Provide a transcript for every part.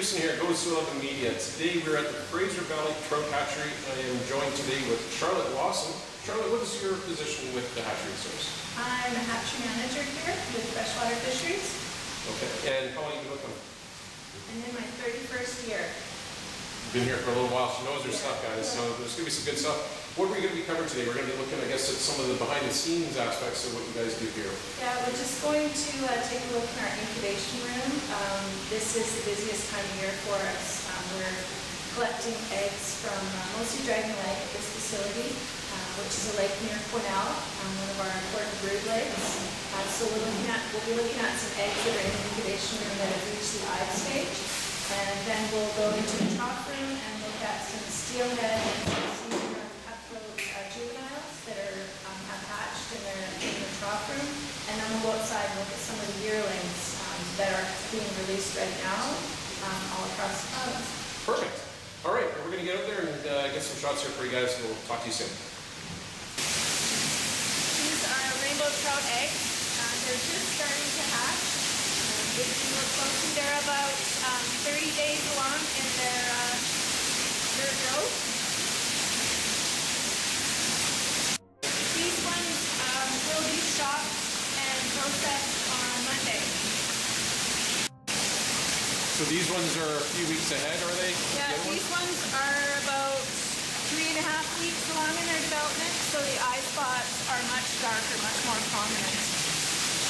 Peterson here at Goes to 11 Media. Today we're at the Fraser Valley Trout Hatchery. I am joined today with Charlotte Lawson. Charlotte, what is your position with the hatchery source? I'm a hatchery manager here with Freshwater Fisheries. Okay, and how long have you been with them? I'm in my 31st year. Been here for a little while. She knows her stuff, guys, so there's going to be some good stuff. What are we going to be covering today? We're going to be looking, I guess, at some of the behind-the-scenes aspects of what you guys do here. Yeah, we're just going to take a look in our incubation room. This is the busiest time of year for us. We're collecting eggs from mostly Dragon Lake at this facility, which is a lake near Quesnel, one of our important brood lakes. So we'll be looking at some eggs that are in the incubation room that have reached the IVE stage. And then we'll go into the trough room and look at some steelhead and some seaweed cutthroat juveniles that have hatched in the trough room. And then we'll go outside and look at some of the yearlings that are being released right now all across the province. Perfect. All right, we're going to get out there and get some shots here for you guys, and we'll talk to you soon. These are rainbow trout eggs. They're just starting to hatch. If you look closely, they're about 30 days along in their growth. These ones will be shot and processed on Monday. So these ones are a few weeks ahead, are they? Yeah, these ones are about 3.5 weeks along in their development, so the eye spots are much darker, much more prominent.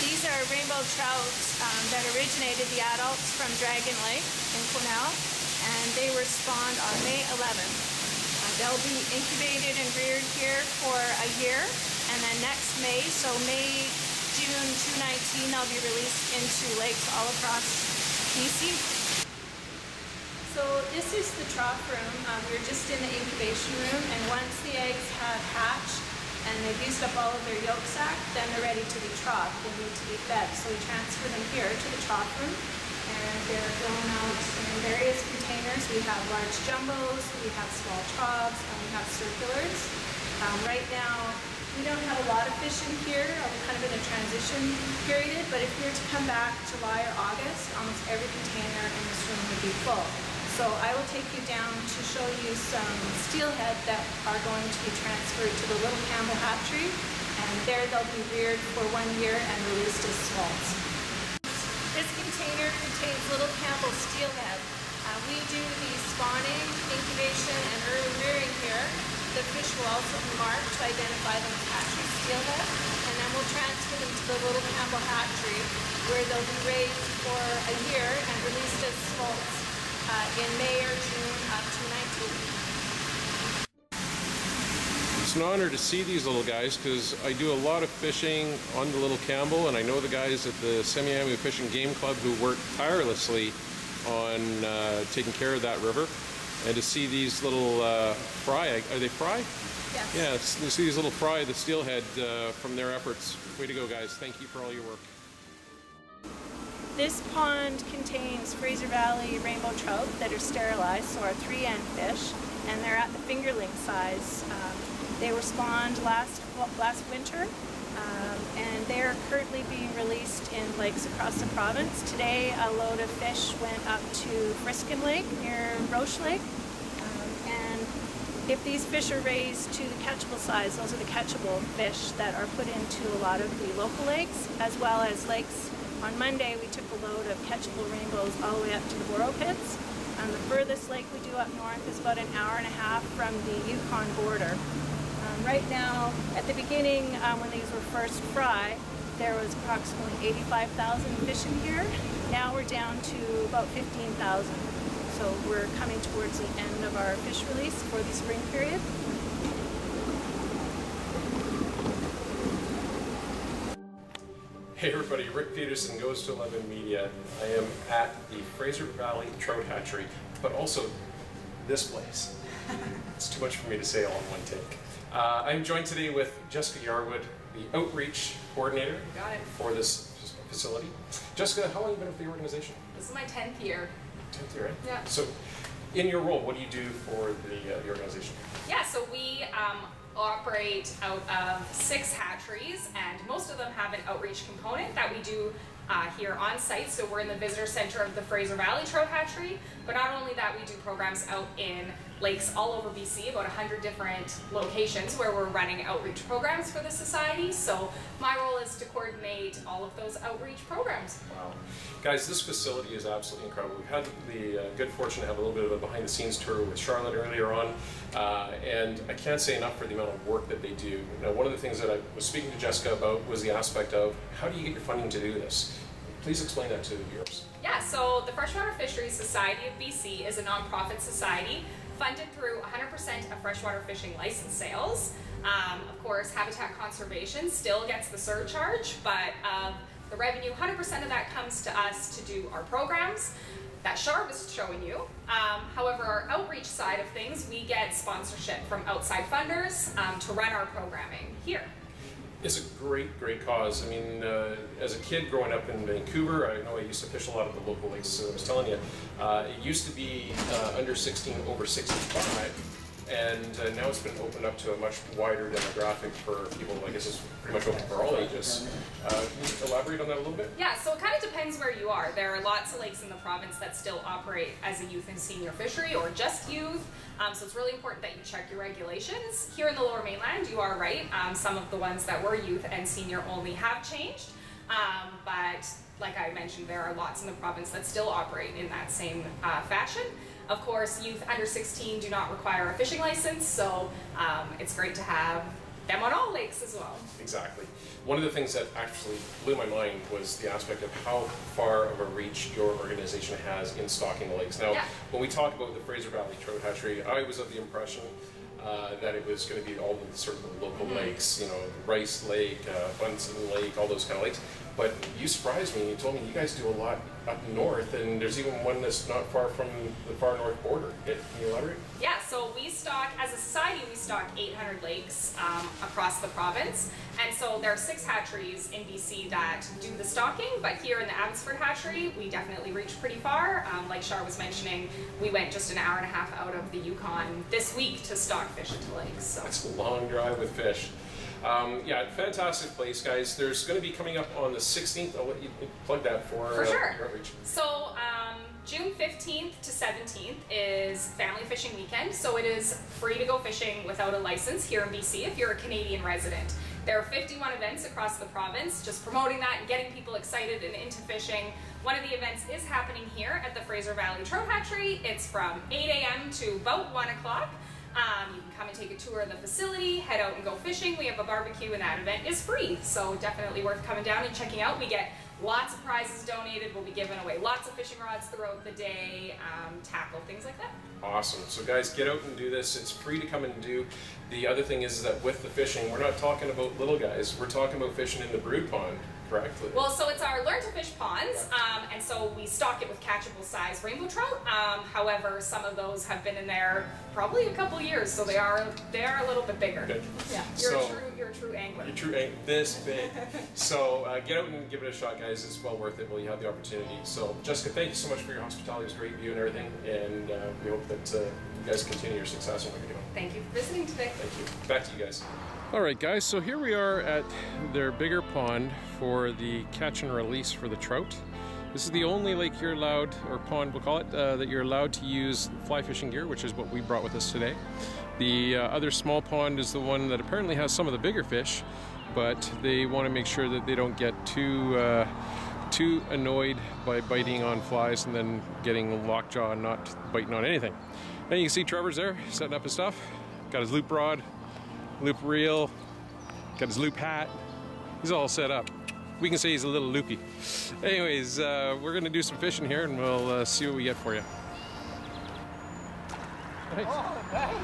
These are rainbow trout that originated the adults from Dragon Lake in Quesnel, and they were spawned on May 11th. They'll be incubated and reared here for a year, and then next May, so May, June 2019, they'll be released into lakes all across BC. So this is the trough room. We're just in the incubation room, and once the eggs have hatched, and they've used up all of their yolk sac, then they're ready to be troughed. They need to be fed. So we transfer them here to the trough room, and they're grown out in various containers. We have large jumbos, we have small troughs, and we have circulars. Right now, we don't have a lot of fish in here. We're kind of in a transition period, but if we were to come back July or August, almost every container in this room would be full. So I will take you down to show you some steelhead that are going to be transferred to the Little Campbell hatchery, and there they'll be reared for 1 year and released as smolts. This container contains Little Campbell steelhead. We do the spawning, incubation, and early rearing here. The fish will also be marked to identify them as hatchery steelhead, and then we'll transfer them to the Little Campbell hatchery, where they'll be raised for a year and released as smolts in May or June of 2019. It's an honor to see these little guys because I do a lot of fishing on the Little Campbell, and I know the guys at the Semiahmoo Fish and Game Club who work tirelessly on taking care of that river. And to see these little fry, are they fry? Yes. Yeah, to see these little fry, the steelhead from their efforts. Way to go, guys. Thank you for all your work. This pond contains Fraser Valley rainbow trout that are sterilized, so our 3N fish, and they're at the fingerling size. They were spawned last winter, and they're currently being released in lakes across the province. Today, a load of fish went up to Friskin Lake near Roche Lake, and if these fish are raised to the catchable size, those are the catchable fish that are put into a lot of the local lakes, as well as lakes. On Monday, we took a load of catchable rainbows all the way up to the Boro pits. And the furthest lake we do up north is about an hour and a half from the Yukon border. Right now, at the beginning, when these were first fry, there was approximately 85,000 fish in here. Now we're down to about 15,000. So we're coming towards the end of our fish release for the spring period. Hey everybody, Rick Peterson, Goes to 11 Media. I am at the Fraser Valley Trout Hatchery, but also this place. It's too much for me to say all in one take. I'm joined today with Jessica Yarwood, the Outreach Coordinator for this facility. Jessica, how long have you been with the organization? This is my 10th year. 10th year, right? Yeah. So, in your role, what do you do for the organization? Yeah, so we operate out of 6 hatcheries, and most of them have an outreach component that we do here on site. So we're in the visitor center of the Fraser Valley Trout Hatchery. But not only that, we do programs out in lakes all over BC, about 100 different locations where we're running outreach programs for the society. So my role is to coordinate all of those outreach programs. Wow. Guys, this facility is absolutely incredible. We've had the good fortune to have a little bit of a behind-the-scenes tour with Charlotte earlier on, and I can't say enough for the amount of work that they do. Now, one of the things that I was speaking to Jessica about was the aspect of how do you get your funding to do this? Please explain that to the viewers. Yeah, so the Freshwater Fisheries Society of BC is a nonprofit society funded through 100% of freshwater fishing license sales. Of course, Habitat Conservation still gets the surcharge, but the revenue, 100% of that comes to us to do our programs that Char was showing you. However, our outreach side of things, we get sponsorship from outside funders to run our programming here. It's a great, great cause. I mean, as a kid growing up in Vancouver, I know I used to fish a lot of the local lakes. So I was telling you, it used to be under 16, over 65, and now it's been opened up to a much wider demographic for people. I guess it's pretty much open for all ages. Can you elaborate on that a little bit? Yeah, so it kind of depends where you are. There are lots of lakes in the province that still operate as a youth and senior fishery, or just youth. So it's really important that you check your regulations. Here in the Lower Mainland, you are right. Some of the ones that were youth and senior only have changed. But like I mentioned, there are lots in the province that still operate in that same fashion. Of course, youth under 16 do not require a fishing license, so it's great to have them on all lakes as well. Exactly. One of the things that actually blew my mind was the aspect of how far of a reach your organization has in stocking the lakes. Now, when we talk about the Fraser Valley Trout Hatchery, I was of the impression that it was going to be all the sort of the local lakes, you know, Rice Lake, Bunsen Lake, all those kind of lakes. But you surprised me and you told me you guys do a lot up north, and there's even one that's not far from the far north border. Can you elaborate? Yeah, so we stock, as a society, we stock 800 lakes across the province. And so there are 6 hatcheries in BC that do the stocking, but here in the Abbotsford hatchery, we definitely reach pretty far. Like Char was mentioning, we went just an hour and a half out of the Yukon this week to stock fish into lakes. So. That's a long drive with fish. Yeah, fantastic place, guys. There's going to be coming up on the 16th. I'll let you plug that for sure. Your outreach. So June 15th to 17th is Family Fishing Weekend. So it is free to go fishing without a license here in BC if you're a Canadian resident. There are 51 events across the province, just promoting that and getting people excited and into fishing. One of the events is happening here at the Fraser Valley Trout Hatchery. It's from 8 a.m. to about 1 o'clock. You can come and take a tour of the facility, head out and go fishing. We have a barbecue and that event is free, so definitely worth coming down and checking out. We get lots of prizes donated. We'll be giving away lots of fishing rods throughout the day, tackle, things like that. Awesome. So guys, get out and do this. It's free to come and do. The other thing is that with the fishing, we're not talking about little guys. We're talking about fishing in the brood pond, correct? Well, so it's our Learn to Fish ponds, and so we stock it with catchable size rainbow trout. However, some of those have been in there probably a couple years, so they are a little bit bigger. Okay. Yeah, you're a true angler. You're true angler, this big. So get out and give it a shot, guys. It's well worth it while you have the opportunity. So Jessica, thank you so much for your hospitality. It was a great view and everything, and we hope that you guys continue your success in what you're doing. Thank you for visiting today. Thank you. Back to you guys. All right, guys, so here we are at their bigger pond for the catch and release for the trout. This is the only lake you're allowed, or pond we'll call it, that you're allowed to use fly fishing gear, which is what we brought with us today. The other small pond is the one that apparently has some of the bigger fish, but they want to make sure that they don't get too annoyed by biting on flies and then getting lockjaw and not biting on anything. And you can see Trevor's there setting up his stuff. Got his loop rod, loop reel, got his loop hat. He's all set up. We can say he's a little loopy. Anyways, we're gonna do some fishing here and we'll see what we get for you. Nice. Oh, nice.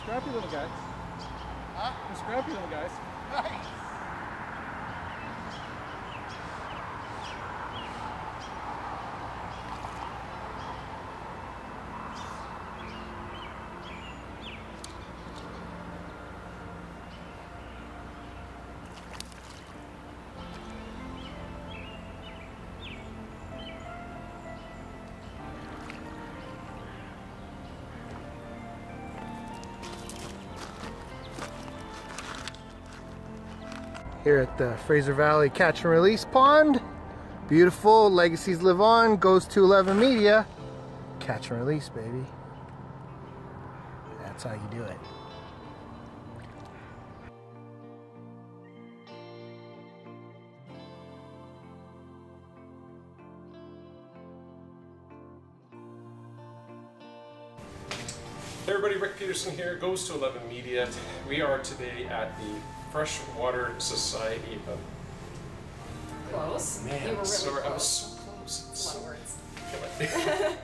scrappy little guys. Huh? They're scrappy little guys. Nice. Here at the Fraser Valley Catch and Release Pond. Beautiful, legacies live on, goes to 11 Media. Catch and release, baby. That's how you do it. Hey everybody, Rick Peterson here, Goes to 11 Media. We are today at the Freshwater Society of... Close. Man, You were really sorry, close. I was so close. It's a lot of words. So...